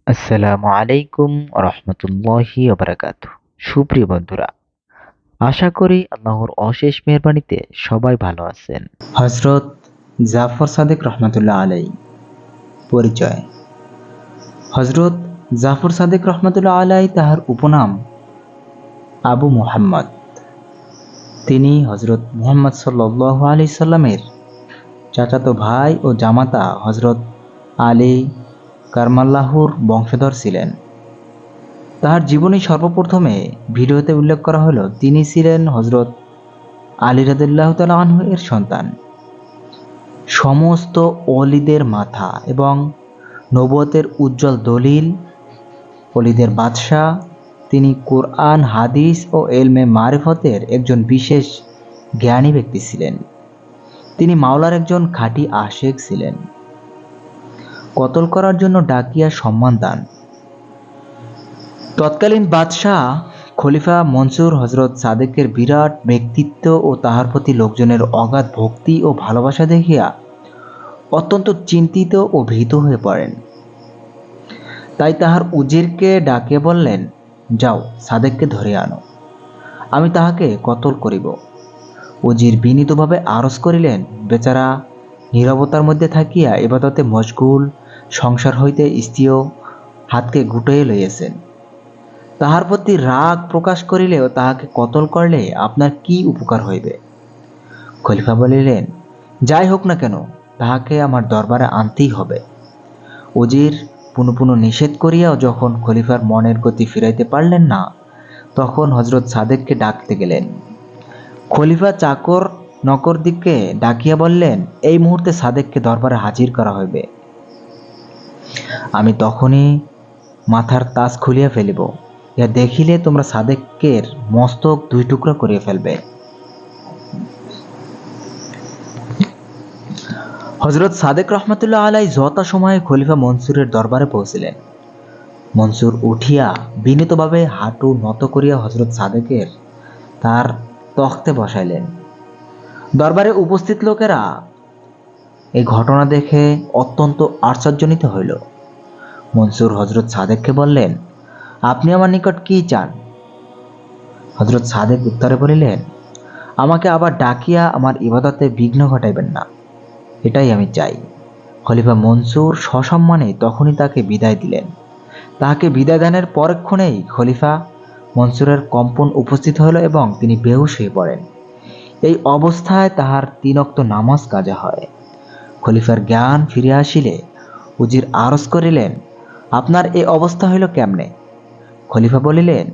আসসালামু আলাইকুম রহমতুল্লাহি ওবারাকাতুহু। সুপ্রিয় বন্ধুরা, আশা করি আল্লাহর অশেষ মেহেরবানিতে সবাই ভালো আছেন। হজরত জাফর সাদেক রহমতুল্লাহ আলাই। পরিচয়: হজরত জাফর সাদেক রহমতুল্লাহ আলাই তাহার উপনাম আবু মুহাম্মদ। তিনি হজরত মুহাম্মদ সাল্লাল্লাহু আলাইহি সাল্লামের চাচাতো ভাই ও জামাতা হজরত আলী কারমাল্লাহুর বংশধর ছিলেন। তাহার জীবনী সর্বপ্রথমে ভিডিওতে উল্লেখ করা হলো তিনি ছিলেন হজরত আলী রাদিয়াল্লাহু তাআলা আনহু এর সন্তান। সমস্ত ওলিদের মাথা এবং নবুয়তের উজ্জ্বল দলিল, ওলিদের বাদশাহ। তিনি কুরআন, হাদিস ও এলমে মারিফতের একজন বিশেষ জ্ঞানী ব্যক্তি ছিলেন। তিনি মাওলার একজন খাঁটি আশেক ছিলেন। কতল করার জন্য ডাকিয়া সম্মান দান। তৎকালীন বাদশাহ খলিফা মনসুর হজরত সাদেকের বিরাট ব্যক্তিত্ব ও তাহার প্রতি লোকজনের অগাধ ভক্তি ও ভালোবাসা দেখিয়া অত্যন্ত চিন্তিত ও ভীত হয়ে পড়েন। তাই তাহার উজিরকে ডাকিয়া বললেন, যাও, সাদেককে ধরে আনো, আমি তাহাকে কতল করিব। উজির বিনীতভাবে আরজ করিলেন, বেচারা নীরবতার মধ্যে থাকিয়া ইবাদতে মশগুল, সংসার হইতে স্ত্রীয় হাতকে গুটাইয়া লইয়াছেন। তাহার প্রতি রাগ প্রকাশ করিলেও তাহাকে কতল করলে আপনার কি উপকার হইবে? খলিফা বলিলেন, যাই হোক না কেন, তাহাকে আমার দরবারে আনতেই হবে। উজির পুনঃ পুনঃ নিষেধ করিয়াও যখন খলিফার মনের গতি ফিরাইতে পারলেন না, তখন হজরত সাদেককে ডাকতে গেলেন। খলিফা চাকর নকর দিকে ডাকিয়া বললেন, এই মুহূর্তে সাদেককে দরবারে হাজির করা হইবে। আমি তখনই মাথার তাজ খুলিয়া ফেলিব, ইহা দেখিলে তোমরা সাদেকের মস্তক দুই টুকরা করিয়া ফেলবে। হজরত সাদেক রহমতুল্লাহ আলাই যথা সময়ে খলিফা মনসুরের দরবারে পৌঁছিলেন। মনসুর উঠিয়া বিনীতভাবে হাঁটু নত করিয়া হজরত সাদেকের তার তখতে বসাইলেন। দরবারে উপস্থিত লোকেরা এই ঘটনা দেখে অত্যন্ত আশ্চর্যান্বিত হইল। মনসুর হজরত সাদেককে বললেন, আপনি আমার নিকট কি চান? হজরত সাদেক উত্তরে বলিলেন, আমাকে আবার ডাকিয়া আমার ইবাদতে বিঘ্ন ঘটাইবেন না, এটাই আমি চাই। খলিফা মনসুর সসম্মানে তখনই তাকে বিদায় দিলেন। তাহাকে বিদায় দানের পরক্ষণেই খলিফা মনসুরের কম্পন উপস্থিত হইল এবং তিনি বেহুশ হয়ে পড়েন। এই অবস্থায় তাহার 3 ওয়াক্ত নামাজ কাজা হয়। খলিফার জ্ঞান ফিরে আসিলে উজির আরজ করিলেন, আপনার এই অবস্থা হইল কেমনে? খলিফা বলিলেন,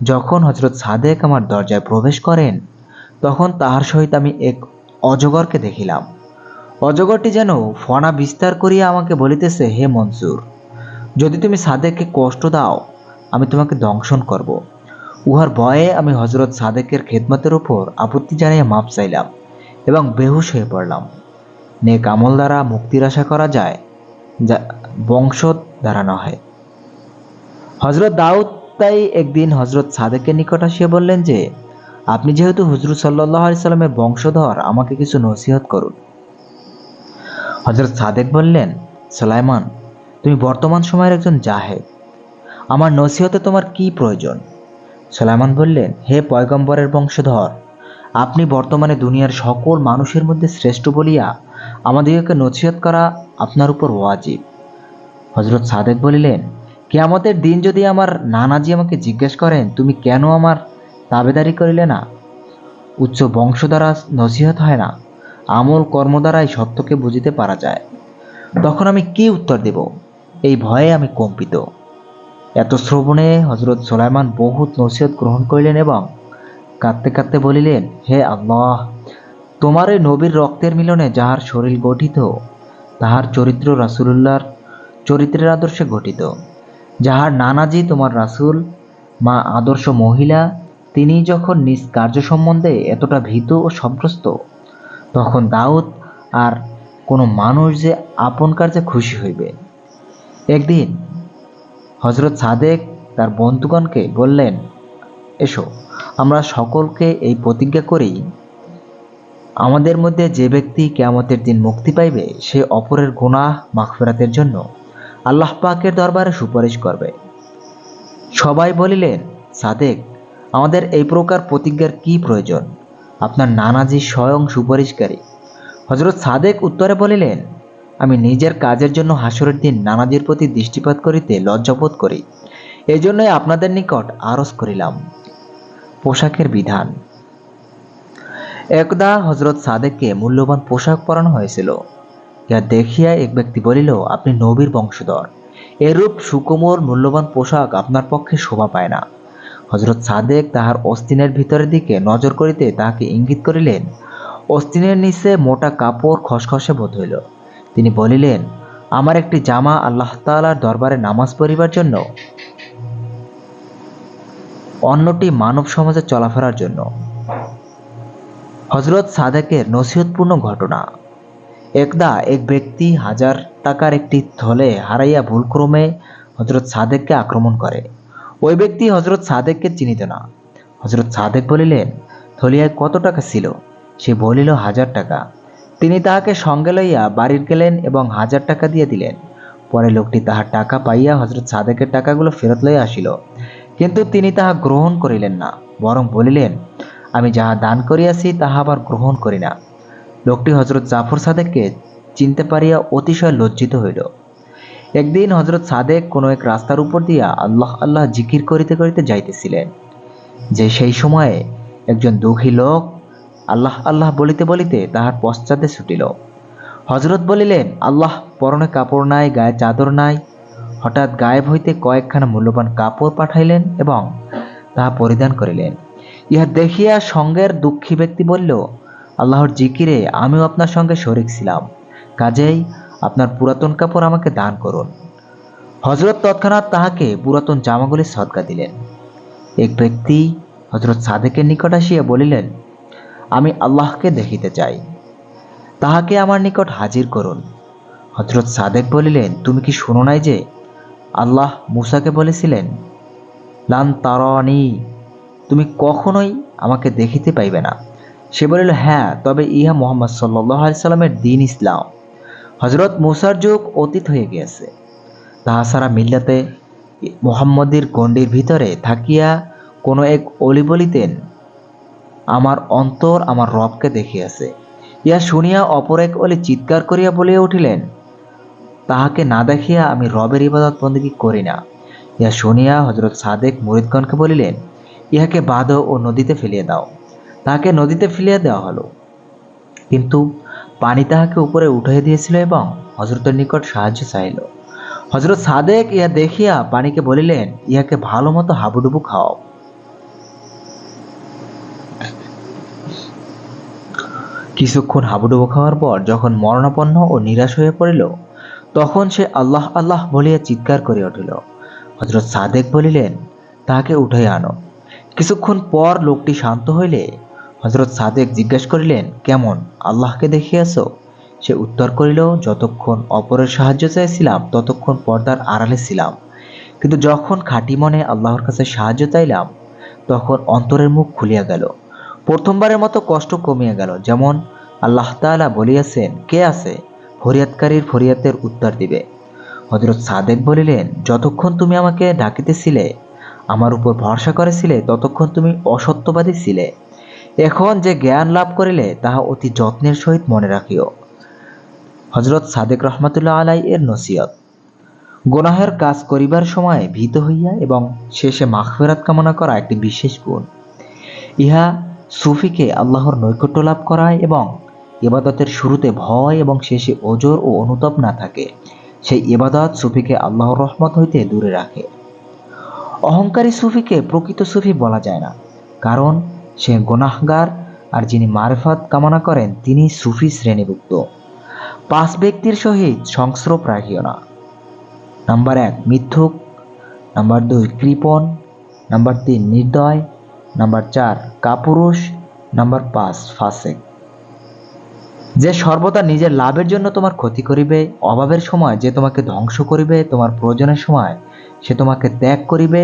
যখন হজরত সাদেক আমার দরজায় প্রবেশ করেন, তখন তাহার সহিত আমি এক অজগরকে দেখিলাম। অজগরটি যেন ফনা বিস্তার করিয়া আমাকে বলিতেছে, হে মনসুর, যদি তুমি সাদেককে কষ্ট দাও, আমি তোমাকে দংশন করব। উহার ভয়ে আমি হজরত সাদেকের খেদমতের উপর আপত্তি জানাইয়া মাপ চাইলাম এবং বেহুশ হয়ে পড়লাম। নেক আমল দ্বারা মুক্তির আশা করা যায়, যা বংশ দ্বারা নহে। হজরত দাউদ তাই একদিন হজরত সাদেকের নিকট আসিয়া বললেন যে, আপনি যেহেতু হুজুর সাল্লাল্লাহু আলাইহি সাল্লামের বংশধর, আমাকে কিছু নসিহত করুন। হজরত সাদেক বললেন, সুলাইমান, তুমি বর্তমান সময়ের একজন জাহেদ, আমার নসিহতে তোমার কি প্রয়োজন? সুলাইমান বললেন, হে পয়গম্বরের বংশধর, আপনি বর্তমানে দুনিয়ার সকল মানুষের মধ্যে শ্রেষ্ঠ বলিয়া আমাদিগকে নসিহত করা আপনার উপর ওয়াজিব। হজরত সাদেক বলিলেন, কিয়ামতের দিন যদি আমার নানাজি আমাকে জিজ্ঞেস করেন, তুমি কেন আমার তাবেদারি করিলে না? উচ্চ বংশ দ্বারা নসিহত হয় না, আমল কর্ম দ্বারাই সত্যকে বুঝিতে পারা যায়। তখন আমি কি উত্তর দেব? এই ভয়ে আমি কম্পিত। এত শ্রবণে হজরত সুলাইমান বহুত নসিহত গ্রহণ করিলেন এবং কাঁদতে কাঁদতে বলিলেন, হে আল্লাহ, তোমার এই নবীর রক্তের মিলনে যাহার শরীর গঠিত, তাহার চরিত্র রাসূলুল্লাহর চরিত্রের আদর্শে গঠিত। যাহার নানাজি তোমার রাসূল, মা আদর্শ মহিলা, তিনি যখন নিজ কার্য সম্বন্ধে এতটা ভীত ও সন্ত্রস্ত, তখন দাউদ আর কোনো মানুষ যে আপন কার্যে খুশি হইবে। একদিন হজরত সাদেক তার বন্ধুগণকে বললেন, এসো, আমরা সকলকে এই প্রতিজ্ঞা করি, আমাদের মধ্যে যে ব্যক্তি কিয়ামতের দিন মুক্তি পাইবে, সে অপরের গুনাহ মাগফিরাতের জন্য আল্লাহ পাকের দরবারে সুপারিশ করবে। সবাই বলিলেন, সাদেক, আমাদের এই প্রকার প্রতিজ্ঞার কি প্রয়োজন? আপনার নানাজি স্বয়ং সুপারিশকারী। হযরত সাদেক উত্তরে বলিলেন, আমি নিজের কাজের জন্য হাসরের দিন নানাজির প্রতি দৃষ্টিপাত করিতে লজ্জাবোধ করি, এই জন্যই আপনাদের নিকট আরজ করিলাম। পোশাকের বিধান। একদা হযরত সাদেককে মূল্যবান পোশাক পরানো হয়েছিল। ইহা দেখিয়া এক ব্যক্তি বলিল, আপনি নবীর বংশধর, এরূপ সুকোমল মূল্যবান পোশাক আপনার পক্ষে শোভা পায় না। হযরত সাদেক তাহার অস্তিনের ভিতরের দিকে নজর করিতে তাহাকে ইঙ্গিত করিলেন। অস্তিনের নিচে মোটা কাপড় খসখসে বোধ হইল। তিনি বলিলেন, আমার একটি জামা আল্লাহ তাআলার দরবারে নামাজ পড়িবার জন্য, অন্যটি মানব সমাজে চলাফেরার জন্য। হযরত সাদেকের নসিহতপূর্ণ ঘটনা। একদা এক ব্যক্তি 1000 টাকার একটি থলে হারাইয়া ভুলক্রমে হযরত সাদেককে আক্রমণ করে। ওই ব্যক্তি হযরত সাদেককে চিনিত না। হযরত সাদেক বলিলেন, থলিয়ায় কত টাকা ছিল? সে বলিল, 1000 টাকা। তিনি তাহাকে সঙ্গে লইয়া বাড়ির গেলেন এবং 1000 টাকা দিয়ে দিলেন। পরে লোকটি তাহার টাকা পাইয়া হযরত সাদেকের টাকাগুলো ফেরত লইয়া আসিল, কিন্তু তিনি তাহা গ্রহণ করিলেন না, বরং বলিলেন, আমি যাহা দান করিয়াছি তাহা আবার গ্রহণ করি না। লোকটি হযরত জাফর সাদেককে চিনতে পারিয়া অতিশয় লজ্জিত হইল। একদিন হযরত সাদেক কোনো এক রাস্তার উপর দিয়া আল্লাহ আল্লাহ জিকির করিতে করিতে যাইতেছিলেন, যে সেই সময়ে একজন দুঃখী লোক আল্লাহ আল্লাহ বলিতে বলিতে তাহার পশ্চাতে ছুটিল। হযরত বলিলেন, আল্লাহ, পরনে কাপড় নাই, গায়ে চাদর নাই। হঠাৎ গায়েব হইতে কয়েকখানা মূল্যবান কাপড় পাঠাইলেন এবং তাহা পরিধান করিলেন। ইহা দেখিয়া সঙ্গের দুঃখী ব্যক্তি বলল, আল্লাহর জিকিরে আমিও আপনার সঙ্গে শরিক ছিলাম, কাজেই আপনার পুরাতন কাপড় আমাকে দান করুন। হযরত তৎক্ষণাৎ তাহাকে পুরাতন জামাগুলি সদকা দিলেন। এক ব্যক্তি হযরত সাদেকের নিকট আসিয়া বলিলেন, আমি আল্লাহকে দেখিতে চাই, তাহাকে আমার নিকট হাজির করুন। হযরত সাদেক বলিলেন, তুমি কি শুনো নাই যে আল্লাহ মূসাকে বলেছিলেন, লান তারানি, তুমি কখনোই আমাকে দেখিতে পাইবে না? সে বলিল, হ্যাঁ, তবে ইহা মুহাম্মদ সাল্লাল্লাহু আলাইহি সাল্লামের দ্বীন ইসলাম। হযরত মূসার যুগ অতীত হয়ে গিয়েছে। তাহা ছাড়া মিল্লাতে মুহাম্মদীর গণ্ডির ভিতরে থাকিয়া কোনো এক অলি বলিতেন, আমার অন্তর আমার রবকে দেখিয়াছে। ইহা শুনিয়া অপর এক অলি চিৎকার করিয়া বলিয়া উঠিলেন, তাহাকে না দেখিয়া আমি রবের ইবাদত বন্দেগী করি না। ইহা শুনিয়া হযরত সাদেক মুরিদগণকে বলিলেন, ইহাকে বাঁধো ও নদীতে ফেলিয়া দাও। তাহাকে নদীতে ফেলিয়া দেওয়া হলো, কিন্তু পানি তাহাকে উপরে উঠাইয়া দিয়েছিল এবং হযরতের নিকট সাহায্য চাইল। হযরত সাদেক ইহা দেখিয়া পানিকে বলিলেন, ইহাকে ভালো মতো হাবুডুবু খাওয়াও। কিছুক্ষণ হাবুডুবু খাওয়ার পর যখন মরণাপন্ন ও নিরাশ হয়ে পড়িল, তখন সে আল্লাহ আল্লাহ বলিয়া চিৎকার করিয়া উঠিল। হযরত সাদেক বলিলেন, তাহাকে উঠাইয়া আনো। কিছুক্ষণ পর লোকটি শান্ত হইলে হযরত সাদেক জিজ্ঞাসা করিলেন, কেমন, আল্লাহকে দেখিয়াছ? সে উত্তর করিল, যতক্ষণ অপরের সাহায্য চাইছিলাম ততক্ষণ পর্দার আড়ালে ছিলাম, কিন্তু যখন খাঁটি মনে আল্লাহর কাছে সাহায্য চাইলাম তখন অন্তরের মুখ খুলিয়া গেল। প্রথমবারের মতো কষ্ট কমিয়া গেল, যেমন আল্লাহ তাআলা বলিয়াছেন, কে আছে ফরিয়াদকারীর ফরিয়াদের উত্তর দিবে। হযরত সাদেক বলিলেন, যতক্ষণ তুমি আমাকে ডাকিতেছিলে, আমার উপর ভরসা করেছিলে, ততক্ষণ তুমি অসত্যবাদী ছিলে। এখন যে জ্ঞান লাভ করিলে তাহা অতি যত্নের সহিত মনে রাখিও। হযরত সাদেক রহমাতুল্লাহ আলাইহি এর নসিহত। গুনাহের কাজ করিবার সময় ভীত হইয়া এবং শেষে মাগফিরাত কামনা করা একটি বিশেষ গুণ। ইহা সুফিকে আল্লাহর নৈকট্য লাভ করায় এবং ইবাদতের শুরুতে ভয় এবং শেষে ওজর ও অনুতাপ না থাকে, সেই ইবাদত সুফিকে আল্লাহর রহমত হইতে দূরে রাখে। অহংকারী সুফিকে প্রকৃত সুফি বলা যায় না, কারণ সে গুনাহগার, আর যিনি মারিফাত কামনা করেন তিনি সুফি শ্রেণীভুক্ত। 5 ব্যক্তির সহিত সংস্রব রাখিও না। নাম্বার 1 মিথ্যুক, নাম্বার 2 কৃপণ, নাম্বার 3 নির্দয়, নাম্বার 4 কাপুরুষ, নাম্বার 5 ফাসিক। যে সর্বদা নিজের লাভের জন্য তোমার ক্ষতি করিবে, অভাবের সময় যে তোমাকে ধ্বংস করিবে, তোমার প্রয়োজনের সময় সে তোমাকে ত্যাগ করিবে,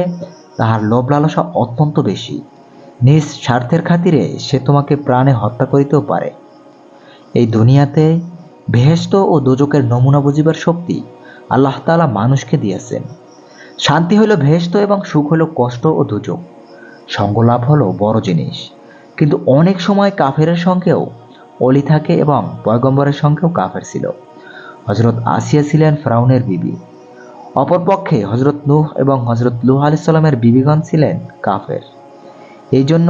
তাহার লোভ লালসা অত্যন্ত বেশি। নিজ স্বার্থের খাতিরে সে তোমাকে প্রাণে হত্যা করিতেও পারে। এই দুনিয়াতে বেহেশত ও দোজকের নমুনা বুঝিবার শক্তি আল্লাহ তাআলা মানুষকে দিয়েছেন। শান্তি হলো ভেস্ত এবং সুখ হলো কষ্ট ও দুর্যোগ। সঙ্গলাভ হলো বড় জিনিস। কিন্তু অনেক সময় কাফেরের সঙ্গেও অলি থাকে এবং পয়গম্বরের সঙ্গেও কাফের ছিল। হজরত আসিয়া ছিলেন ফেরাউনের বিবি। অপরপক্ষে হজরত নূহ এবং হজরত লূহ আলাইহিস সালামের বিবিগণ ছিলেন কাফের। এই জন্য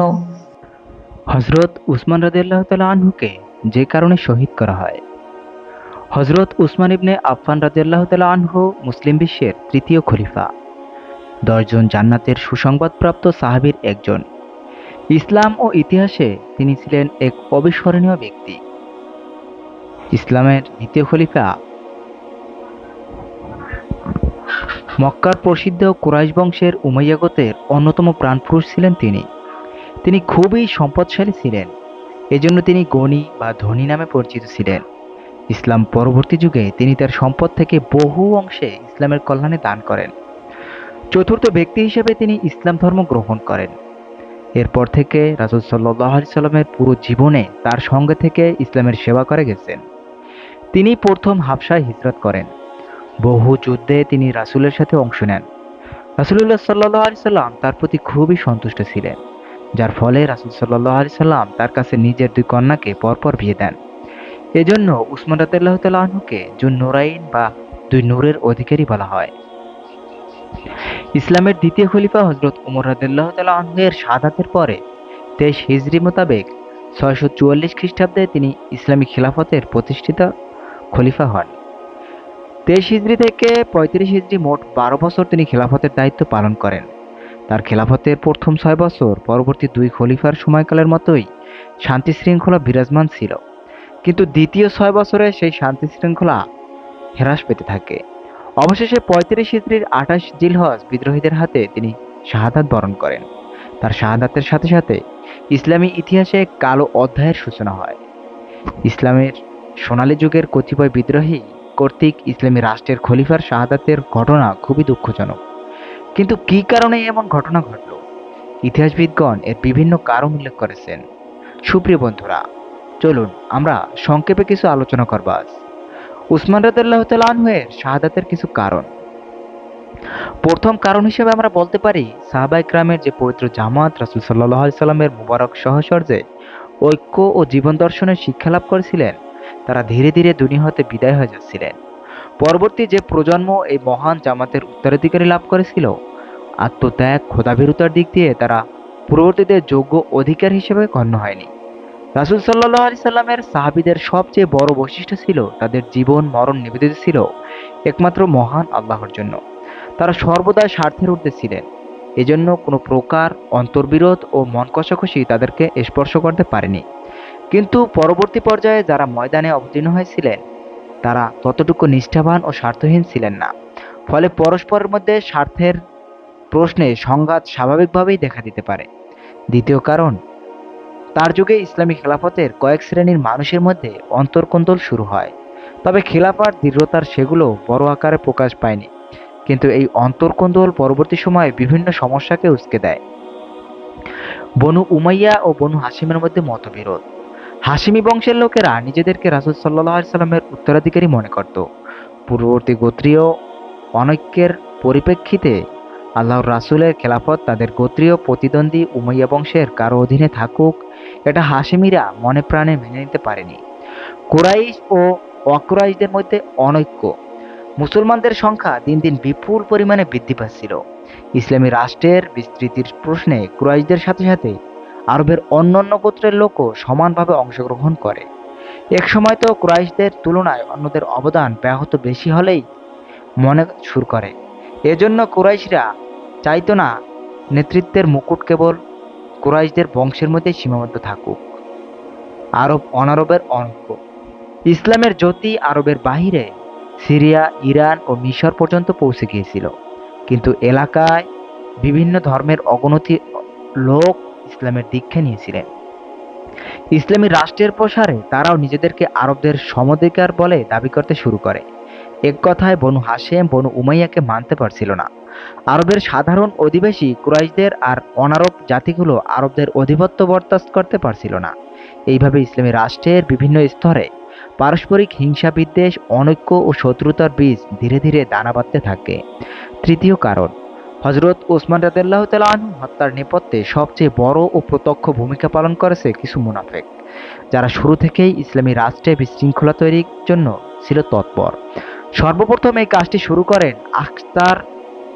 হজরত উসমান রাদিয়াল্লাহু তাআলা আনহুকে যে কারণে শহীদ করা হয়। হজরত উসমান ইবনে আফফান রাদিয়াল্লাহু তাআলা আনহু মুসলিম বিশ্বের তৃতীয় খলিফা। 10 জন জান্নাতের সুসংবাদপ্রাপ্ত সাহাবীর একজন। ইসলাম ও ইতিহাসে তিনি ছিলেন এক অবিস্মরণীয় ব্যক্তি। ইসলামের দ্বিতীয় খলিফা। মক্কার প্রসিদ্ধ কুরাইশ বংশের উমাইয়া গোত্রের অন্যতম প্রাণপুরুষ ছিলেন তিনি। তিনি খুবই সম্পদশালী ছিলেন। এজন্য তিনি গণী বা ধনী নামে পরিচিত ছিলেন। ইসলাম পরবর্তী যুগে তিনি তার সম্পদ থেকে বহু অংশে ইসলামের কল্যাণে দান করেন। চতুর্থ ব্যক্তি হিসেবে তিনি ইসলাম ধর্ম গ্রহণ করেন। এরপর থেকে রাসূল সাল্লাল্লাহু আলাইহি সাল্লামের পুরো জীবনে তার সঙ্গে থেকে ইসলামের সেবা করে গেছেন। তিনি প্রথম হাবশায় হিজরত করেন। বহু যুদ্ধে তিনি রাসূলের সাথে অংশ নেন। রাসূলুল্লাহ সাল্লাল্লাহু আলাইহি সাল্লাম তার প্রতি খুবই সন্তুষ্ট ছিলেন, যার ফলে রাসূল সাল্লাল্লাহু আলাইহি সাল্লাম তার কাছে নিজের 2 কন্যাকে পরপর বিয়ে দেন। এজন্য উসমান রাদিয়াল্লাহু তাআলা আনহুকে জুন নুরাইন বা 2 নূরের অধিকারী বলা হয়। ইসলামের দ্বিতীয় খলিফা হযরত ওমর রাদিয়াল্লাহু তাআলা আনহু এর শাহাদাতের পরে 23 হিজরি মোতাবেক 644 খ্রিস্টাব্দে তিনি ইসলামী খিলাফতের প্রতিষ্ঠিত খলিফা হন। 23 হিজরি থেকে 35 হিজরি মোট 12 বছর তিনি খিলাফতের দায়িত্ব পালন করেন। তার খেলাফতের প্রথম 6 বছর পরবর্তী 2 খলিফার সময়কালের মতোই শান্তি শৃঙ্খলা বিরাজমান ছিল, কিন্তু দ্বিতীয় 6 বছরে সেই শান্তি শৃঙ্খলা হ্রাস পেতে থাকে। অবশেষে 35 হিজরির 28 জিলহজ বিদ্রোহীদের হাতে তিনি শাহাদাত বরণ করেন। তার শাহাদাতের সাথে সাথে ইসলামী ইতিহাসে এক কালো অধ্যায়ের সূচনা হয়। ইসলামের সোনালী যুগের কতিপয় বিদ্রোহী কর্তৃক ইসলামী রাষ্ট্রের খলিফার শাহাদাতের ঘটনা খুবই দুঃখজনক। কিন্তু কী কারণে এমন ঘটনা ঘটল? ইতিহাসবিদগণ এর বিভিন্ন কারণ উল্লেখ করেছেন। সুপ্রিয় বন্ধুরা, চলুন আমরা সংক্ষেপে কিছু আলোচনা করব আজ। উসমান রাদিয়াল্লাহু তাআলা আনহু এর শাহাদাতের কিছু কারণ। প্রথম কারণ হিসেবে আমরা বলতে পারি সাহাবায়ে কেরামের যে পবিত্র জামাত রাসূল সাল্লাল্লাহু আলাইহি সাল্লামের মুবারক সহচর্যে ঐক্য ও জীবন দর্শনের শিক্ষা লাভ করেছিলেন, তারা ধীরে ধীরে দুনিয়া হতে বিদায় হয়ে যাচ্ছিলেন। পরবর্তী যে প্রজন্ম এই মহান জামাতের উত্তরাধিকারী লাভ করেছিল, আত্মত্যাগ খোদাভীরুতার দিক দিয়ে তারা পূর্ববর্তীদের যোগ্য অধিকার হিসেবে গণ্য হয়নি। রাসূল সাল্লাল্লাহু আলাইহি সাল্লামের সাহাবীদের সবচেয়ে বড় বৈশিষ্ট্য ছিল তাদের জীবন মরণ নিবেদিত ছিল একমাত্র মহান আল্লাহর জন্য। তারা সর্বদা স্বার্থের ঊর্ধ্বে ছিলেন। এজন্য কোনো প্রকার অন্তর্বিরোধ ও মন কষাকষি তাদেরকে স্পর্শ করতে পারেনি। কিন্তু পরবর্তী পর্যায়ে যারা ময়দানে অবতীর্ণ হয়েছিলেন, তারা ততটুকু নিষ্ঠাবান ও স্বার্থহীন ছিলেন না। ফলে পরস্পরের মধ্যে স্বার্থের প্রশ্নে সংঘাত স্বাভাবিকভাবেই দেখা দিতে পারে। দ্বিতীয় কারণ, তার যুগে ইসলামী খেলাফতের কয়েক শ্রেণীর মানুষের মধ্যে অন্তর্কোন্দল শুরু হয়। তবে খেলাফার দৃঢ়তার সেগুলো বড় আকারে প্রকাশ পায়নি। কিন্তু এই অন্তর্কোন্দল পরবর্তী সময়ে বিভিন্ন সমস্যাকে উস্কে দেয়। বনু উমাইয়া ও বনু হাশিমের মধ্যে মতবিরোধ। হাশিমি বংশের লোকেরা নিজেদেরকে রাসূল সাল্লাল্লাহু আলাইহি সাল্লামের উত্তরাধিকারী মনে করত। পূর্ববর্তী গোত্রীয় অনৈক্যের পরিপ্রেক্ষিতে আল্লাহর রাসূলের খেলাফত তাদের গোত্রীয় প্রতিদ্বন্দ্বী উমাইয়া বংশের কারো অধীনে থাকুক, এটা হাশিমিরা মনে প্রাণে মেনে নিতে পারেনি। কুরাইশ ও অকুরাইশদের মধ্যে অনৈক্য। মুসলমানদের সংখ্যা দিন দিন বিপুল পরিমাণে বৃদ্ধি পাচ্ছিল। ইসলামী রাষ্ট্রের বিস্তৃতির প্রশ্নে কুরাইশদের সাথে সাথে আরবের অন্যান্য গোত্রের লোকও সমানভাবে অংশগ্রহণ করে। এক সময় তো কুরাইশদের তুলনায় অন্যদের অবদান ব্যাহত বেশি হলেই মনে শুরু করে। এজন্য কুরাইশরা চাইতো না নেতৃত্বের মুকুট কেবল কুরাইশদের বংশের মধ্যে সীমাবদ্ধ থাকুক। আরব অনারবের অঙ্ক। ইসলামের জ্যোতি আরবের বাহিরে সিরিয়া, ইরান ও মিশর পর্যন্ত পৌঁছে গিয়েছিল, কিন্তু এলাকায় বিভিন্ন ধর্মের অগণতি লোক ইসলামের দীক্ষা নিয়েছিলেন। ইসলামী রাষ্ট্রের প্রসারে তারাও নিজেদেরকে আরবদের সমধিকার বলে দাবি করতে শুরু করে। এক কথায় বনু হাশেম বনু উমাইয়াকে মানতে পারছিল না। আরবের সাধারণ অধিবাসী কুরাইশদের আর অনারব জাতিগুলো আরবদের আধিপত্য বরদাস্ত করতে পারছিল না। এইভাবে ইসলামী রাষ্ট্রের বিভিন্ন স্তরে পারস্পরিক হিংসা বিদ্বেষ অনৈক্য ও শত্রুতার বীজ ধীরে ধীরে দানা বাঁধতে থাকে। তৃতীয় কারণ, হযরত ওসমান রাদিয়াল্লাহু তাআলা আনহু হত্যার নেপথ্যে সবচেয়ে বড় ও প্রত্যক্ষ ভূমিকা পালন করেছে কিছু মুনাফিক, যারা শুরু থেকেই ইসলামী রাষ্ট্রে বিশৃঙ্খলা তৈরির জন্য ছিল তৎপর। সর্বপ্রথম এই কাজটি শুরু করেন আখতার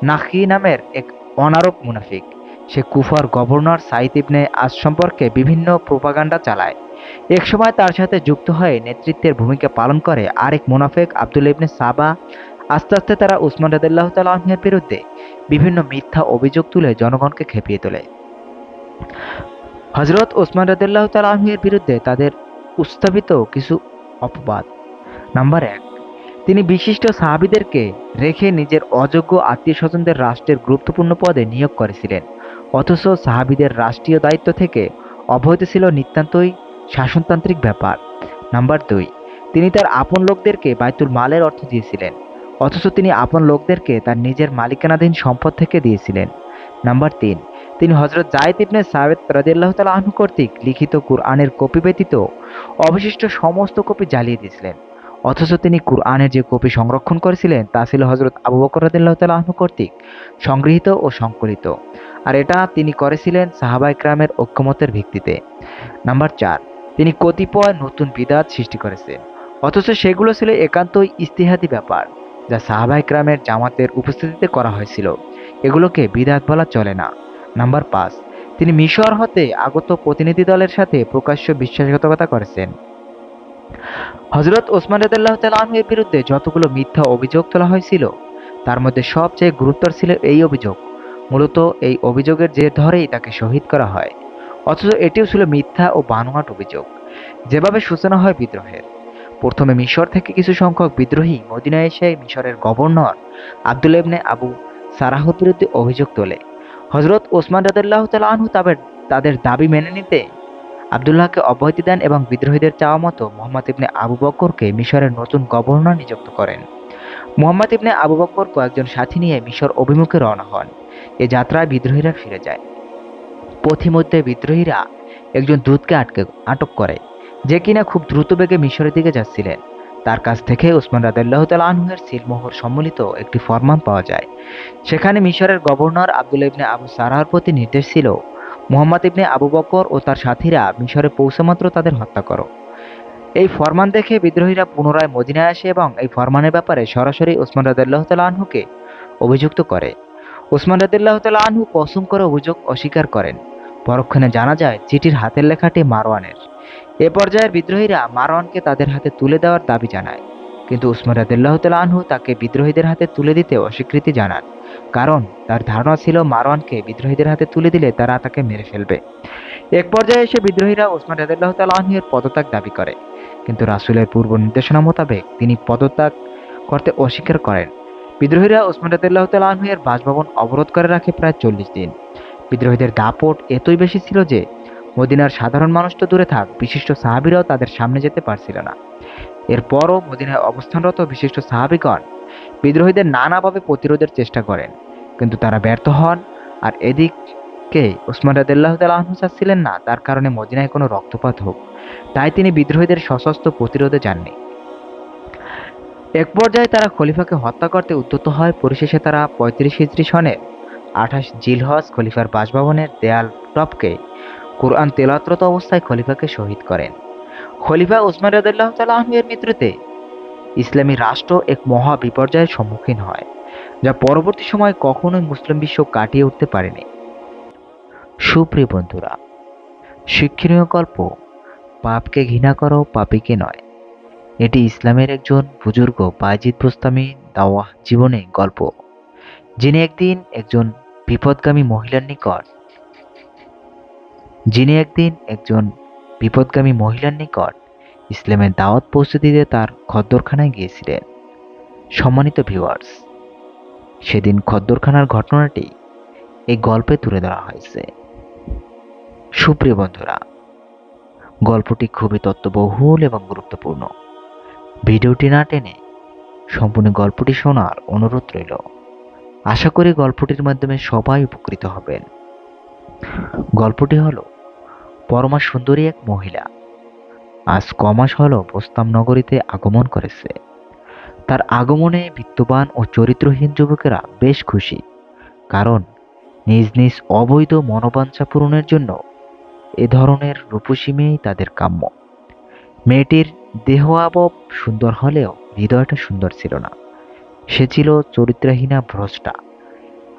নাখি নামের এক অনারব মুনাফিক। সে কুফার গভর্নর সাইদ ইবনে আস সম্পর্কে বিভিন্ন প্রোপাগান্ডা চালায়। একসময় তার সাথে যুক্ত হয়ে নেতৃত্বের ভূমিকা পালন করে আরেক মুনাফিক আব্দুল্লাহ ইবনে সাবা। আস্তে আস্তে তারা উসমান রাদিয়াল্লাহু তাআলা আনহুর বিরুদ্ধে বিভিন্ন মিথ্যা অভিযোগ তুলে জনগণকে খেপিয়ে তোলে। হযরত ওসমান রাদিয়াল্লাহু তাআলা আনহুর বিরুদ্ধে তাদের উত্থাপিত কিছু অপবাদ। নাম্বার ১, তিনি বিশিষ্ট সাহাবীদেরকে রেখে নিজের অযোগ্য আত্মীয়স্বজনদের রাষ্ট্রের গুরুত্বপূর্ণ পদে নিয়োগ করেছিলেন, অথচ সাহাবীদের রাষ্ট্রীয় দায়িত্ব থেকে অব্যাহতি ছিল নিতান্তই শাসনতান্ত্রিক ব্যাপার। নাম্বার ২, তিনি তার আপন লোকদেরকে বাইতুল মালের অর্থ দিয়েছিলেন, অথচ তিনি আপন লোকদেরকে তার নিজের মালিকানাধীন সম্পদ থেকে দিয়েছিলেন। নাম্বার ৩, তিনি হযরত যায়েদ ইবনে সাবিত রাদিয়াল্লাহু তাআলা আনহু কর্তৃক লিখিত কুরআনের কপি ব্যতীত অবশিষ্ট সমস্ত কপি জ্বালিয়ে দিয়েছিলেন, অথচ তিনি কুরআনের যে কপি সংরক্ষণ করেছিলেন তা ছিল হযরত আবু বকর রাদিয়াল্লাহু তাআলা আনহু কর্তৃক সংগৃহীত ও সংকলিত, আর এটা তিনি করেছিলেন সাহাবায়ে কেরামের ঐকমত্যের ভিত্তিতে। নাম্বার ৪, তিনি কতিপয় নতুন বিদআত সৃষ্টি করেছেন, অথচ সেগুলো ছিল একান্তই ইজতিহাদি ব্যাপার, যা সাহাবায়ে কেরামের জামাতের উপস্থিতিতে করা হয়েছিল। এগুলোকে বিদআত বলা চলে না। নাম্বার ৫, তিনি মিশর হতে আগত প্রতিনিধি দলের সাথে প্রকাশ্য বিশ্বাসঘাতকতা করেছেন। হযরত ওসমান রাদিয়াল্লাহু তাআলা আনহু-এর বিরুদ্ধে যতগুলো মিথ্যা অভিযোগ তোলা হয়েছিল, তার মধ্যে সবচেয়ে গুরুতর ছিল এই অভিযোগ। মূলত এই অভিযোগের জের ধরেই তাকে শহীদ করা হয়, অথচ এটিও ছিল মিথ্যা ও বানোয়াট অভিযোগ। যেভাবে সূচনা হয় বিদ্রোহের, প্রথমে মিশর থেকে কিছু সংখ্যক বিদ্রোহী মদিনায় এসে মিশরের গভর্নর আব্দুল্লাহ ইবনে আবু সারাহর বিরুদ্ধে অভিযোগ তোলে। হযরত ওসমান রাদিয়াল্লাহু তাআলা আনহু তাদের দাবি মেনে নিতে আব্দুল্লাহকে অব্যাহতি দেন এবং বিদ্রোহীদের চাওয়া মতো মুহাম্মদ ইবনে আবু বকরকে মিশরের নতুন গভর্নর নিযুক্ত করেন। মুহাম্মদ ইবনে আবু বকর কয়েকজন সাথী নিয়ে মিশর অভিমুখে রওনা হন। এ যাত্রায় বিদ্রোহীরা ফিরে যায়। পথিমধ্যে বিদ্রোহীরা একজন দূতকে আটক করে, যে কিনা খুব দ্রুত বেগে মিশরের দিকে যাচ্ছিলেন। তার কাছ থেকে ওসমান রাদিয়াল্লাহু তাআলা আনহু-এর সিলমোহর সম্বলিত একটি ফরমান পাওয়া যায়। সেখানে মিশরের গভর্নর আব্দুল্লাহ ইবনে আবু সারাহর প্রতি নির্দেশ ছিল, মুহাম্মদ ইবনে আবু বকর ও তার সাথীরা মিশরে পৌঁছামাত্র তাদের হত্যা করো। এই ফরমান দেখে বিদ্রোহীরা পুনরায় মদিনায় আসে এবং এই ফরমানের ব্যাপারে সরাসরি ওসমান রাদিয়াল্লাহু তাআলা আনহুকে অভিযুক্ত করে। ওসমান রাদিয়াল্লাহু তাআলা আনহু কসম করে অভিযোগ অস্বীকার করেন। পরক্ষণে জানা যায় চিঠির হাতের লেখাটি মারওয়ানের। এ পর্যায়ের বিদ্রোহীরা মারওয়ানকে তাদের হাতে তুলে দেওয়ার দাবি জানায়, কিন্তু ওসমান রাদিয়াল্লাহু তাআলা আনহু তাকে বিদ্রোহীদের হাতে তুলে দিতে অস্বীকৃতি জানান, কারণ তার ধারণা ছিল মারওয়ানকে বিদ্রোহীদের হাতে তুলে দিলে তারা তাকে মেরে ফেলবে। এক পর্যায়ে এসে বিদ্রোহীরা ওসমান রাদিয়াল্লাহু তাআলা আনহু-এর পদত্যাগ দাবি করে, কিন্তু রাসূলের পূর্ব নির্দেশনা মোতাবেক তিনি পদত্যাগ করতে অস্বীকার করেন। বিদ্রোহীরা ওসমান রাদিয়াল্লাহু তাআলা আনহু-এর বাসভবন অবরোধ করে রাখে প্রায় ৪০ দিন। বিদ্রোহীদের দাপট এতই বেশি ছিল যে মদিনার সাধারণ মানুষ তো দূরে থাক, বিশিষ্ট সাহাবীরাও তাদের সামনে যেতে পারছিল না। এরপরও মদিনায় অবস্থানরত বিশিষ্ট সাহাবীগণ বিদ্রোহীদের নানাভাবে প্রতিরোধের চেষ্টা করেন, কিন্তু তারা ব্যর্থ হন। আর এদিকে ওসমান রাদিয়াল্লাহু তাআলা আনহু চাচ্ছিলেন না তার কারণে মদিনায় কোনো রক্তপাত হোক, তাই তিনি বিদ্রোহীদের সশস্ত্র প্রতিরোধে যাননি। এক পর্যায়ে তারা খলিফাকে হত্যা করতে উদ্যত হয়। পরিশেষে তারা ৩৫ হিজরি সনের ২৮ জিলহজ খলিফার বাসভবনের দেয়াল টপকে কুরআন তেলাওয়াতরত অবস্থায় খলিফাকে শহীদ করেন। খলিফা ওসমান রাদিয়াল্লাহু তাআলা আনহু-এর মৃত্যুতে ইসলামী রাষ্ট্র এক মহা বিপর্যয়ের সম্মুখীন হয়, যা পরবর্তী সময়ে কখনোই মুসলিম বিশ্ব কাটিয়ে উঠতে পারেনি। সুপ্রিয় বন্ধুরা, শিক্ষণীয় গল্প পাপকে ঘৃণা করো, পাপীকে নয়। এটি ইসলামের একজন বুজুর্গ বায়েজিদ বোস্তামী দাওয়াহ জীবনে গল্প, যিনি একদিন একজন বিপদগামী মহিলার নিকট ইসলামের দাওয়াত পৌঁছে দিতে তার খদ্দরখানায় গিয়েছিলেন। সম্মানিত ভিউয়ার্স, সেদিন খদ্দরখানার ঘটনাটি এই গল্পে তুলে ধরা হয়েছে। সুপ্রিয় বন্ধুরা, গল্পটি খুবই তথ্যবহুল এবং গুরুত্বপূর্ণ। ভিডিওটি না টেনে সম্পূর্ণ গল্পটি শোনার অনুরোধ রইল। আশা করি গল্পটির মাধ্যমে সবাই উপকৃত হবেন। গল্পটি হলো পরমা সুন্দরী এক মহিলা। আজ কমাস হলো বোস্তাম নগরীতে আগমন করেছে। তার আগমনে বিত্তবান ও চরিত্রহীন যুবকেরা বেশ খুশি, কারণ নিজ নিজ অবৈধ মনোবাঞ্ছা পূরণের জন্য এ ধরনের রূপসী মেয়েই তাদের কাম্য। মেয়েটির দেহ আবব সুন্দর হলেও হৃদয়টা সুন্দর ছিল না। সে ছিল চরিত্রহীনা ভ্রষ্টা।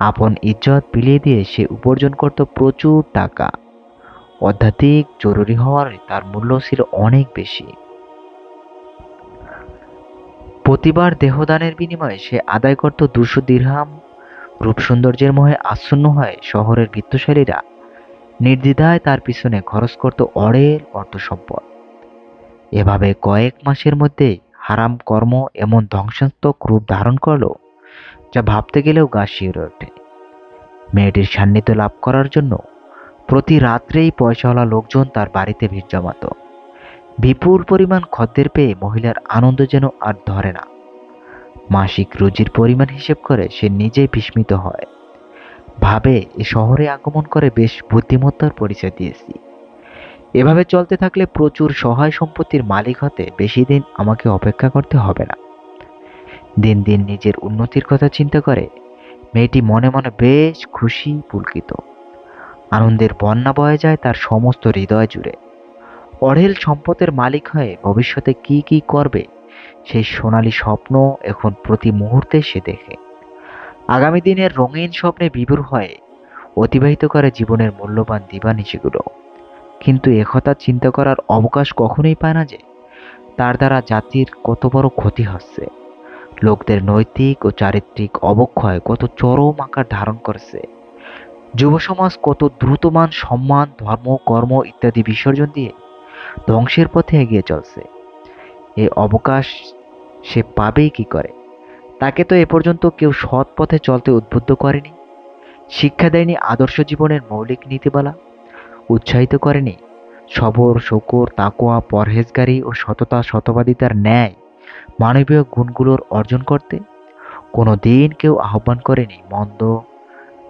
আপন ইজ্জত বিলিয়ে দিয়ে সে উপার্জন করত প্রচুর টাকা। অত্যাধিক জরুরি হওয়ায় তার মূল্য ছিল অনেক বেশি। প্রতিবার দেহদানের বিনিময়ে সে আদায় করত 200 দিরহাম। রূপ সৌন্দর্যের মোহে আচ্ছন্ন হয়ে শহরের বিত্তশালীরা নির্দ্বিধায় তার পিছনে খরচ করত অঢেল অর্থ সম্পদ। এভাবে কয়েক মাসের মধ্যেই হারাম কর্ম এমন ধ্বংসাত্মক রূপ ধারণ করল, যা ভাবতে গেলেও গা শিউরে ওঠে। মেয়েটির সান্নিধ্য লাভ করার জন্য প্রতি রাত্রেই পয়সাওয়ালা লোকজন তার বাড়িতে ভিড় জমাত। বিপুল পরিমাণ খদ্দের পেয়ে মহিলার আনন্দ যেন আর ধরে না। মাসিক রুজির পরিমাণ হিসেব করে সে নিজেই বিস্মিত হয়, ভাবে এ শহরে আগমন করে বেশ বুদ্ধিমত্তার পরিচয় দিয়েছি। এভাবে চলতে থাকলে প্রচুর সহায় সম্পত্তির মালিক হতে বেশি দিন আমাকে অপেক্ষা করতে হবে না। দিন দিন নিজের উন্নতির কথা চিন্তা করে মেয়েটি মনে মনে বেশ খুশি পুলকিত। আনন্দের বন্যা বয়ে যায় তার সমস্ত হৃদয় জুড়ে। অঢেল সম্পদের মালিক হয়ে ভবিষ্যতে কি কি করবে সেই সোনালী স্বপ্ন এখন প্রতি মুহূর্তে সে দেখে। আগামী দিনের রঙিন স্বপ্নে বিভোর হয়ে অতিবাহিত করে জীবনের মূল্যবান দিবানিশিগুলো। কিন্তু একথা চিন্তা করার অবকাশ কখনোই পায় না যে তার দ্বারা জাতির কত বড় ক্ষতি হচ্ছে। লোকদের নৈতিক ও চারিত্রিক অবক্ষয় কত চরম আকার ধারণ করেছে। যুব সমাজ কত দ্রুতমান সম্মান, ধর্ম, কর্ম ইত্যাদি বিসর্জন দিয়ে ধ্বংসের পথে এগিয়ে চলছে। এই অবকাশ সে পাবেই কি করে? তাকে তো এ পর্যন্ত কেউ সৎ পথে চলতে উদ্বুদ্ধ করেনি, শিক্ষা দেয়নি আদর্শ জীবনের মৌলিক নীতিমালা, উৎসাহিত করেনি সবর, শকর, তাকওয়া, পরহেজগারি ও সততা, সতবাদিতার ন্যায় মানবীয় গুণগুলোর অর্জন করতে। কোনো দিন কেউ আহ্বান করেনি মন্দ,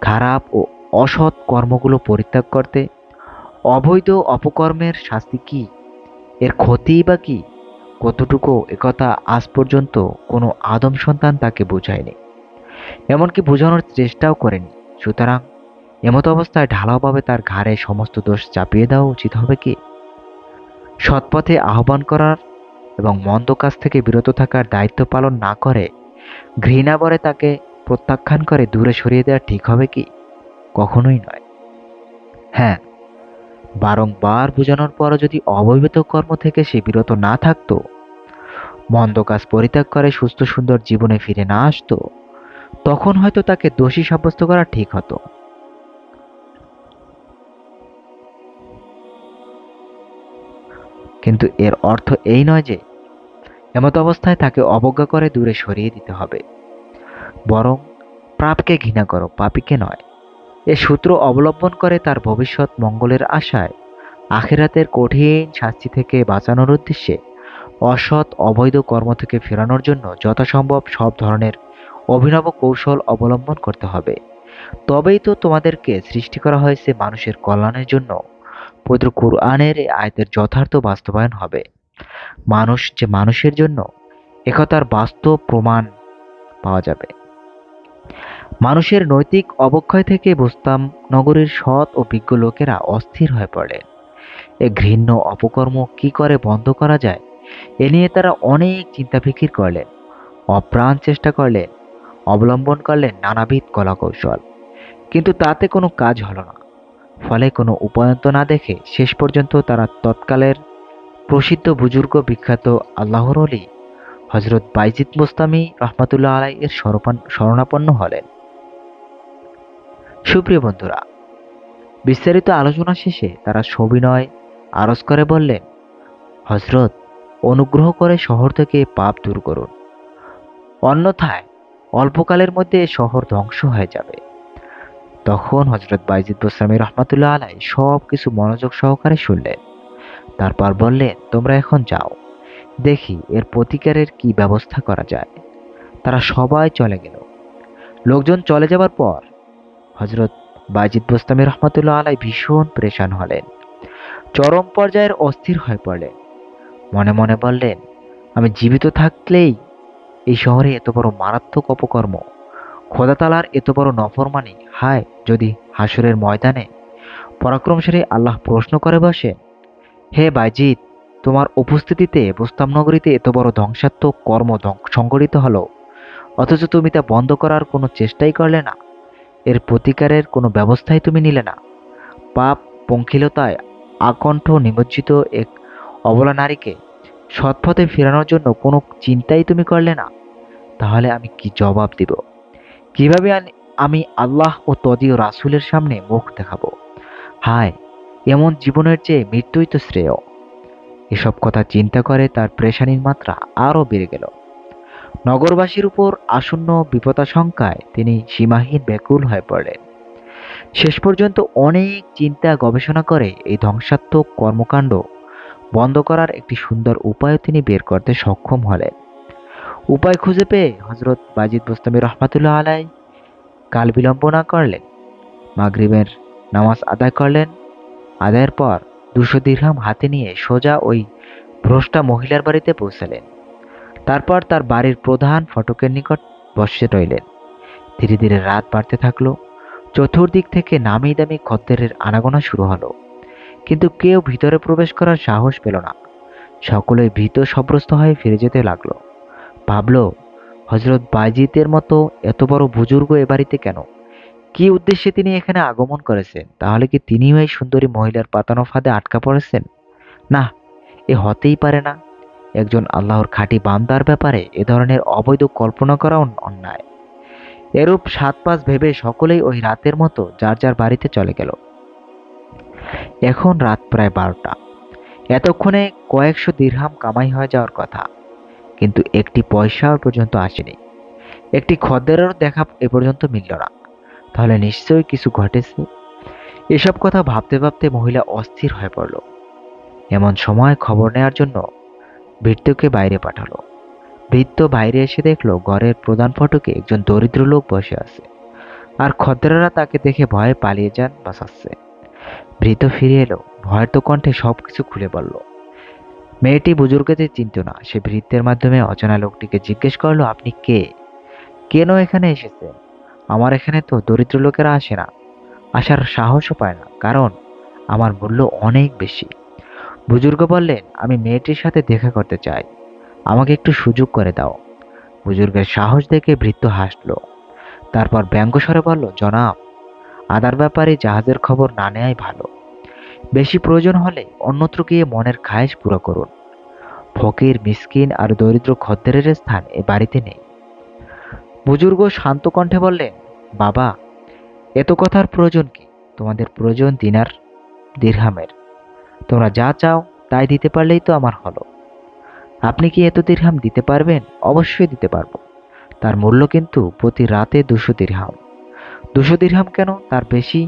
খারাপ ও অসৎ কর্মগুলো পরিত্যাগ করতে। অবৈধ অপকর্মের শাস্তি কি, এর ক্ষতিই বা কি, কতটুকু, একথা আজ পর্যন্ত কোনো আদম সন্তান তাকে বোঝায়নি, এমনকি বোঝানোর চেষ্টাও করেনি। সুতরাং এমতো অবস্থায় ঢালাওভাবে তার ঘাড়ে সমস্ত দোষ চাপিয়ে দেওয়া উচিত হবে কি? সৎপথে আহ্বান করার এবং মন্দ কাজ থেকে বিরত থাকার দায়িত্ব পালন না করে ঘৃণা ভরে তাকে প্রত্যাখ্যান করে দূরে সরিয়ে দেওয়া ঠিক হবে কি? কখনোই নয়। হ্যাঁ, বারংবার বোঝানোর পরও যদি অবৈধ কর্ম থেকে সে বিরত না থাকতো, মন্দ কাজ পরিত্যাগ করে সুস্থ সুন্দর জীবনে ফিরে না আসতো, তখন হয়তো তাকে দোষী সাব্যস্ত করা ঠিক হতো। কিন্তু এর অর্থ এই নয় যে এমত অবস্থায় তাকে অবজ্ঞা করে দূরে সরিয়ে দিতে হবে। বরং পাপকে ঘৃণা করো, পাপীকে নয়। এ সূত্র অবলম্বন করে তার ভবিষ্যৎ মঙ্গলের আশায় আখিরাতের কঠিন শাস্তি থেকে বাঁচানোর উদ্দেশ্যে অসৎ অবৈধ কর্ম থেকে ফেরানোর জন্য যথাসম্ভব সব ধরনের অভিনব কৌশল অবলম্বন করতে হবে। তবেই তো তোমাদেরকে সৃষ্টি করা হয়েছে মানুষের কল্যাণের জন্য। পবিত্র কুরআনের এই আয়াতের যথার্থ বাস্তবায়ন হবে। মানুষ যে মানুষের জন্য, একথার বাস্তব প্রমাণ পাওয়া যাবে। মানুষের নৈতিক অবক্ষয় থেকে বোস্তাম নগরীর সৎ ও বিজ্ঞ লোকেরা অস্থির হয়ে পড়লেন। এ ঘৃণ্য অপকর্ম কি করে বন্ধ করা যায়, এ নিয়ে তারা অনেক চিন্তা ফিকির করলেন, অপ্রাণ চেষ্টা করলেন, অবলম্বন করলেন নানাবিধ কলাকৌশল। কিন্তু তাতে কোনো কাজ হলো না। ফলে কোনো উপায়ন্ত না দেখে শেষ পর্যন্ত তারা তৎকালের প্রসিদ্ধ বুজুর্গ বিখ্যাত আল্লাহর অলি হজরত বাইজিদ বোস্তামি রহমাতুল্লাহ আলাই এর শরণাপন্ন হলেন। সুপ্রিয় বন্ধুরা, বিস্তারিত আলোচনা শেষে তারা সবিনয় আরজ করে বললেন, হজরত, অনুগ্রহ করে শহর থেকে পাপ দূর করুন, অন্যথায় অল্পকালের মধ্যে এ শহর ধ্বংস হয়ে যাবে। তখন হজরত বাইজিদ বোস্তামি রহমাতুল্লাহ আলাই সব কিছু মনোযোগ সহকারে শুনলেন। তারপর বললেন, তোমরা এখন যাও, দেখি এর প্রতিকারের কি ব্যবস্থা করা যায়। তারা সবাই চলে গেল। লোকজন চলে যাবার পর হজরত বাইজিদ বোস্তামি রহমাতুল্লাহ আলাই ভীষণ পরেশান হলেন, চরম পর্যায়ের অস্থির হয়ে পড়লেন। মনে মনে বললেন, আমি জীবিত থাকলেই এই শহরে এত বড় মারাত্মক অপকর্ম, খোদা তাআলার এত বড় নফরমানি, হায় যদি হাসরের ময়দানে পরাক্রমশালী আল্লাহ প্রশ্ন করে বসে, হে বাইজিদ, তোমার উপস্থিতিতে বোস্তাম নগরীতে এত বড় ধ্বংসাত্মক কর্ম সংঘটিত হলো, অথচ তুমি তা বন্ধ করার কোনো চেষ্টাই করলে না, এর প্রতিকারের কোনো ব্যবস্থাই তুমি নিলে না। পাপ পঙ্কিলতায় আকণ্ঠ নিমজ্জিত এক অবলা নারীকে সৎপথে ফেরানোর জন্য কোনো চিন্তাই তুমি করলে না। তাহলে আমি কি জবাব দিব? কিভাবে আমি আল্লাহ ও তদীয় রাসূলের সামনে মুখ দেখাবো? হায়, এমন জীবনের চেয়ে মৃত্যুই তো শ্রেয়। এসব কথা চিন্তা করে তার পেরেশানির মাত্রা আরো বেড়ে গেল। নগরবাসীর উপর আসন্ন বিপদাশঙ্কায় তিনি সীমাহীন ব্যাকুল হয়ে পড়লেন। শেষ পর্যন্ত অনেক চিন্তা গবেষণা করে এই ধ্বংসাত্মক কর্মকাণ্ড বন্ধ করার একটি সুন্দর উপায় তিনি বের করতে সক্ষম হলেন। উপায় খুঁজে পেয়ে হযরত বাজিদ বোস্তামী রহমাতুল্লাহ আলাই কাল বিলম্ব না করলেন, মাগরিবের নামাজ আদায় করলেন। আদায়ের পর 200 দিরহাম হাতে নিয়ে সোজা ওই ভ্রষ্টা মহিলার বাড়িতে পৌঁছালেন। তারপর তার বাড়ির প্রধান ফটকের নিকট বসে রইলেন। ধীরে ধীরে রাত বাড়তে থাকলো। চতুর্দিক থেকে নামি দামি খদ্দেরের আনাগোনা শুরু হলো, কিন্তু কেউ ভিতরে প্রবেশ করার সাহস পেল না। সকলেই ভীত সন্ত্রস্ত হয়ে ফিরে যেতে লাগলো। ভাবলো, হযরত বায়জিদের মতো এত বড় বুজুর্গ এ বাড়িতে কেন? কি উদ্দেশ্যে তিনি এখানে আগমন করেছেন? তাহলে কি তিনিও এই সুন্দরী মহিলার পাতানো ফাঁদে আটকা পড়েছেন? না, এ হতেই পারে না। একজন আল্লাহর খাঁটি বান্দার ব্যাপারে এ ধরনের অবৈধ কল্পনা করাও অন্যায়। এরূপ সাত পাঁচ ভেবে সকলেই ওই রাতের মতো যার যার বাড়িতে চলে গেল। এখন রাত প্রায় 12টা। এতক্ষণে কয়েকশো দিরহাম কামাই হয়ে যাওয়ার কথা, কিন্তু একটি পয়সাও পর্যন্ত আসেনি। একটি খদ্দেরেরও দেখা এ পর্যন্ত মিলল না। তাহলে নিশ্চয়ই কিছু ঘটেছে। এসব কথা ভাবতে ভাবতে মহিলা অস্থির হয়ে পড়ল। এমন সময় খবর নেওয়ার জন্য ভৃত্যকে বাইরে পাঠালো। ভৃত্য বাইরে এসে দেখলো ঘরের প্রধান ফটকে একজন দরিদ্র লোক বসে আছে, আর খদ্দেররা তাকে দেখে ভয়ে পালিয়ে যান বাঁচাচ্ছে। ভৃত্য ফিরে এলো, ভয়ের তো কণ্ঠে সবকিছু খুলে বলল। মেয়েটি বুজুর্গদের চিনত না। সে ভৃত্যের মাধ্যমে অচেনা লোকটিকে জিজ্ঞেস করলো, আপনি কে? কেন এখানে এসেছেন? আমার এখানে তো দরিদ্র লোকেরা আসে না, আসার সাহসও পায় না, কারণ আমার মূল্য অনেক বেশি। বুজুর্গ বললেন, আমি মেয়েটির সাথে দেখা করতে চাই, আমাকে একটু সুযোগ করে দাও। বুজুর্গের সাহস দেখে ভৃত্য হাসলো। তারপর ব্যঙ্গস্বরে বলল, জনাব, আদার ব্যাপারে জাহাজের খবর না নেয়াই ভালো। বেশি প্রয়োজন হলে অন্যত্র গিয়ে মনের খায়েশ পুরো করুন। ফকির, মিসকিন আর দরিদ্র খদ্দেরের স্থান এ বাড়িতে নেই। বুজুর্গ শান্ত কণ্ঠে বললেন, বাবা, এত কথার প্রয়োজন কি? তোমাদের প্রয়োজন দিনার দিরহামের। তোমরা যা চাও তাই দিতে পারলেই তো আমার হলো। আপনি কি এত দিরহাম দিতে পারবেন? অবশ্যই দিতে পারবো। তার মূল্য কিন্তু প্রতি রাতে 200 দিরহাম। 200 দিরহাম কেন, তার বেশি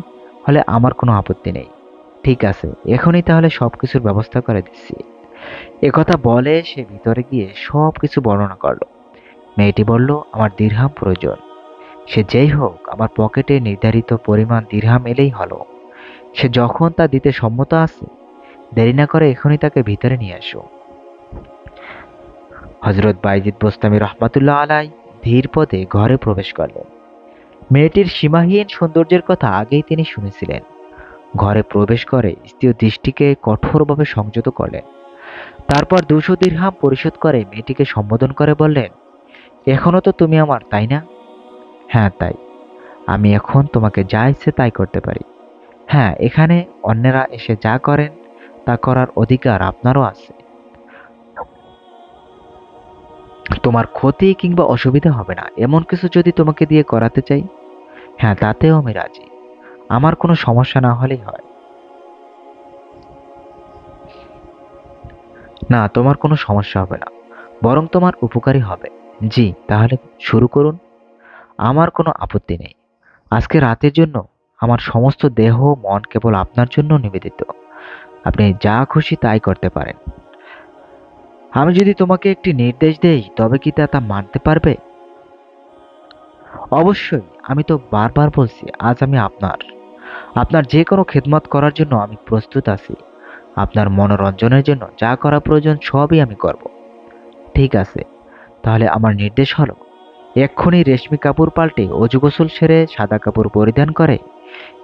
হলে আমার কোনো আপত্তি নেই। ঠিক আছে, এখনই তাহলে সবকিছুর ব্যবস্থা করে দিচ্ছি। একথা বলে সে ভিতরে গিয়ে সবকিছু বর্ণনা করলো। মেয়েটি বলল, আমার দিরহাম প্রয়োজন। সে যেই হোক, আমার পকেটে নির্ধারিত পরিমাণ দিরহাম এলেই হলো। সে যখন তা দিতে সম্মত আছে, দেরি না করে এখনই তাকে ভিতরে নিয়ে আসো। হযরত বায়জিদ বোস্তামী রহমাতুল্লাহ আলাই ধীর পদে ঘরে প্রবেশ করলেন। মেয়েটির সীমাহীন সৌন্দর্যের কথা আগেই তিনি শুনেছিলেন। ঘরে প্রবেশ করে স্ত্রীয় দৃষ্টিকে কঠোরভাবে সংযত করলেন। তারপর 200 দিরহাম পরিশোধ করে মেয়েটিকে সম্বোধন করে বললেন, এখনো তো তুমি আমার, তাই না? হ্যাঁ, তাই। আমি এখন তোমাকে যা ইচ্ছে তাই করতে পারি। হ্যাঁ, এখানে অন্যেরা এসে যা করেন তা করার অধিকার আপনারও আছে। তোমার ক্ষতি কিংবা অসুবিধা হবে না এমন কিছু যদি তোমাকে দিয়ে করাতে চাই, হ্যাঁ, তাতেও আমি রাজি। আমার কোনো সমস্যা না হলেই হয়। না, তোমার কোনো সমস্যা হবে না, বরং তোমার উপকারী হবে। জি, তাহলে শুরু করুন। আমার কোনো আপত্তি নেই। আজকে রাতের জন্য আমার সমস্ত দেহ মন কেবল আপনার জন্য নিবেদিত। আপনি যা খুশি তাই করতে পারেন। আমি যদি তোমাকে একটি নির্দেশ দেই, তবে কি তা মানতে পারবে? অবশ্যই। আমি তো বারবার বলছি, আজ আমি আপনার। আপনার যে কোনো খেদমত করার জন্য আমি প্রস্তুত আছি। আপনার মনোরঞ্জনের জন্য যা করা প্রয়োজন সবই আমি করব। ঠিক আছে, তাহলে আমার নির্দেশ হলো এক্ষুনি রেশমি কাপড় পাল্টে অজু গোসল সেরে সাদা কাপড় পরিধান করে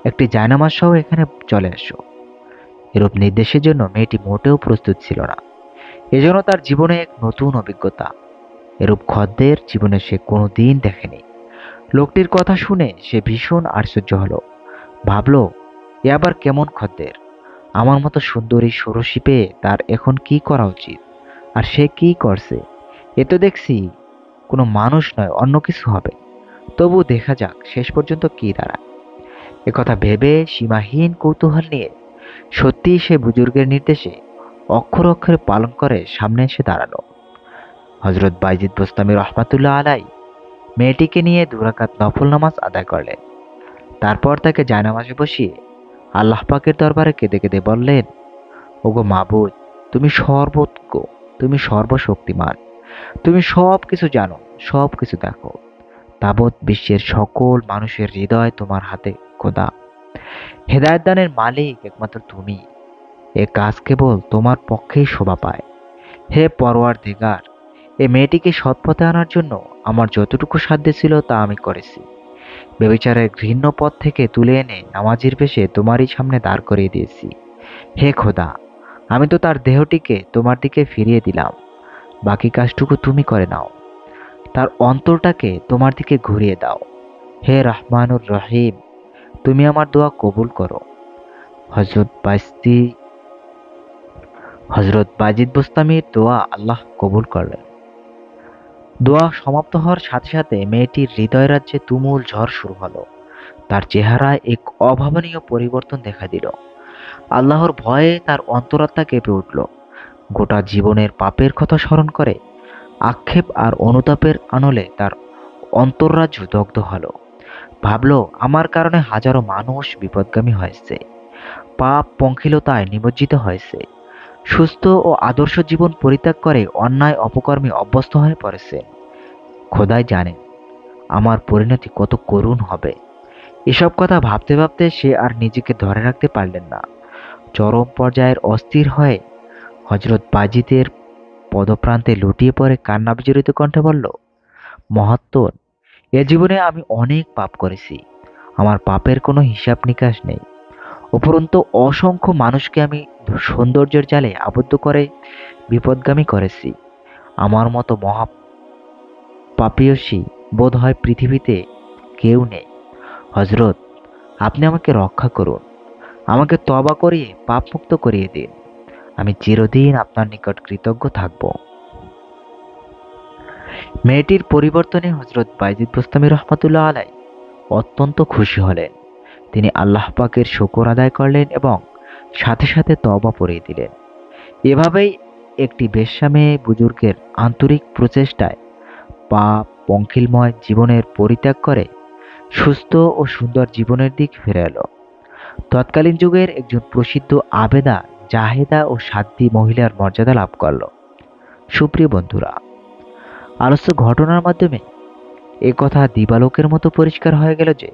একটি জায়নামাজ সহ এখানে চলে এসো। এরূপ নির্দেশের জন্য মেয়েটি মোটেও প্রস্তুত ছিল না। এজন্য তার জীবনে এক নতুন অভিজ্ঞতা। এরূপ খদ্দের জীবনে সে কোনো দিন দেখেনি। লোকটির কথা শুনে সে ভীষণ আশ্চর্য হলো। ভাবলো, এ আবার কেমন খদ্দের? আমার মতো সুন্দরী ষোড়শী পেয়ে তার এখন কি করা উচিত? আর সে কি করছে? এ তো দেখছি কোনো মানুষ নয়, অন্য কিছু হবে। তবু দেখা যাক শেষ পর্যন্ত কি দাঁড়ায়। একথা ভেবে সীমাহীন কৌতূহল নিয়ে সত্যি সে বুজুর্গের নির্দেশে অক্ষরে অক্ষরে পালন করে সামনে এসে দাঁড়ালো। হজরত বাইজিদ বোস্তামি রহমাতুল্লাহ আলাই মেয়েটিকে নিয়ে 2 রাকাত নফল নামাজ আদায় করলেন। তারপর তাকে জায়নামাজে বসিয়ে আল্লাহ পাকের দরবারে কেঁদে কেঁদে বললেন, ওগো মাবুদ, তুমি সর্বজ্ঞ, তুমি সর্বশক্তিমান, তুমি সব কিছু জানো, সব কিছু দেখো। তাবৎ বিশ্বের সকল মানুষের হৃদয় তোমার হাতে, খোদা। হেদায়েত দানের মালিক একমাত্র তুমি। এ কাজ কেবল তোমার পক্ষেই শোভা পায়। হে পরওয়ারদিগার, এ মেয়েটিকে সৎপথে আনার জন্য আমার যতটুকু সাধ্য ছিল তা আমি করেছি। বেবিচারের ঘৃণ্য পথ থেকে তুলে এনে নামাজির বেশে তোমারই সামনে দাঁড় করিয়ে দিয়েছি। হে খোদা, আমি তো তার দেহটিকে তোমার দিকে ফিরিয়ে দিলাম, বাকি কাজটুকু তুমি করে নাও। তার অন্তরটাকে তোমার দিকে ঘুরিয়ে দাও। হে রহমানুর রহিম, তুমি আমার দোয়া কবুল করো। হজরত বাইস্তি হজরত বাজিদ বোস্তামির দোয়া আল্লাহ কবুল করলেন। দোয়া সমাপ্ত হওয়ার সাথে সাথে মেয়েটির হৃদয় রাজ্যে তুমুল ঝড় শুরু হলো। তার চেহারায় এক অভাবনীয় পরিবর্তন দেখা দিল। আল্লাহর ভয়ে তার অন্তরাত্মা কেঁপে উঠল। গোটা জীবনের পাপের কথা স্মরণ করে আক্ষেপ আর অনুতাপের আনলে তার অন্তর্রাজ্য দগ্ধ হলো। ভাবল, আমার কারণে হাজারো মানুষ বিপদগামী হয়েছে, পাপ পঙ্কিলতায় নিমজ্জিত হয়েছে, সুস্থ ও আদর্শ জীবন পরিত্যাগ করে অন্যায় অপকর্মে অভ্যস্ত হয়ে পড়েছে। খোদাই জানেন আমার পরিণতি কত করুণ হবে। এসব কথা ভাবতে ভাবতে সে আর নিজেকে ধরে রাখতে পারলেন না। চরম পর্যায়ের অস্থির হয়ে হজরত বাজিদের পদপ্রান্তে লুটিয়ে পড়ে কান্না বিজড়িত কণ্ঠে বলল, মহাত্মন, এ জীবনে আমি অনেক পাপ করেছি। আমার পাপের কোনো হিসাব নিকাশ নেই। উপরন্তু অসংখ্য মানুষকে আমি সৌন্দর্যের জালে আবদ্ধ করে বিপদগামী করেছি। আমার মতো মহা পাপিয়সী বোধ হয় পৃথিবীতে কেউ নেই। হজরত, আপনি আমাকে রক্ষা করুন, আমাকে তওবা করিয়ে পাপমুক্ত করিয়ে দিন। আমি চিরদিন আপনার নিকট কৃতজ্ঞ থাকব। মেয়েটির পরিবর্তনে হজরত বাইজিদ বোস্তামি রহমাতুল্লাহ আলাই অত্যন্ত খুশি হলেন। তিনি আল্লাহ পাকের শুকর আদায় করলেন এবং সাথে সাথে তওবা পড়িয়ে দিলেন। এভাবেই একটি বেশ্যা মেয়ে বুজুর্গের আন্তরিক প্রচেষ্টায় পাপ পঙ্কিলময় জীবনের পরিত্যাগ করে সুস্থ ও সুন্দর জীবনের দিক ফিরে এলো। তৎকালীন যুগের একজন প্রসিদ্ধ আবেদা, জাহেদা ও সাধ্বী মহিলার মর্যাদা লাভ করল। সুপ্রিয় বন্ধুরা, আলোচ্য ঘটনার মাধ্যমে এ কথা দিবালোকের মতো পরিষ্কার হয়ে গেল যে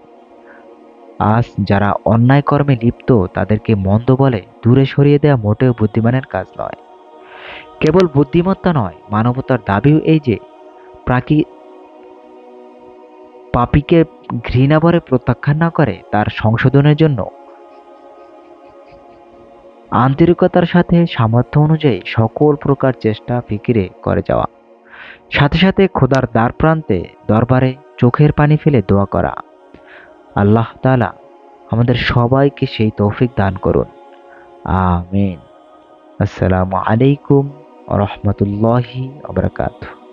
আজ যারা অন্যায় কর্মে লিপ্ত তাদেরকে মন্দ বলে দূরে সরিয়ে দেওয়া মোটেও বুদ্ধিমানের কাজ নয়। কেবল বুদ্ধিমত্তা নয়, মানবতার দাবিও এই যে প্রাকী পাপীকে ঘৃণাভরে প্রত্যাখ্যান না করে তার সংশোধনের জন্য আন্তরিকতার সাথে সামর্থ্য অনুযায়ী সকল প্রকার চেষ্টা ফিকিরে করে যাওয়া, সাথে সাথে খোদার দ্বার প্রান্তে দরবারে চোখের পানি ফেলে দোয়া করা। আল্লাহ তাআলা আমাদের সবাইকে সেই তৌফিক দান করুন। আমিন। আসসালামু আলাইকুম ওয়া রাহমাতুল্লাহি ওয়া বারাকাতুহু।